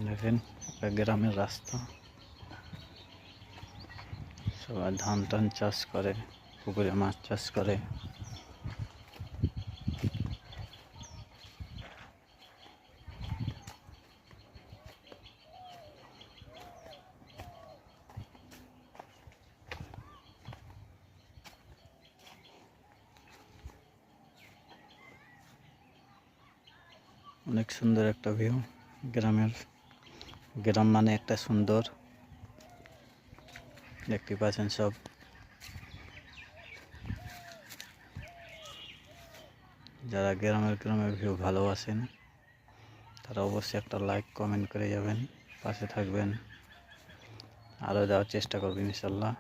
দেখেন একটা গ্রামের রাস্তা, সবাই ধান টান চাষ করে, পুকুরে মাছ চাষ করে। অনেক সুন্দর একটা ভিউ গ্রামের। গ্রাম মানে একটা সুন্দর, দেখতে পাচ্ছেন সব। যারা গ্রামের ভিউ ভালোবাসেন তারা অবশ্যই একটা লাইক কমেন্ট করে যাবেন, পাশে থাকবেন, আরও যাওয়ার চেষ্টা করবেন ইনশাল্লাহ।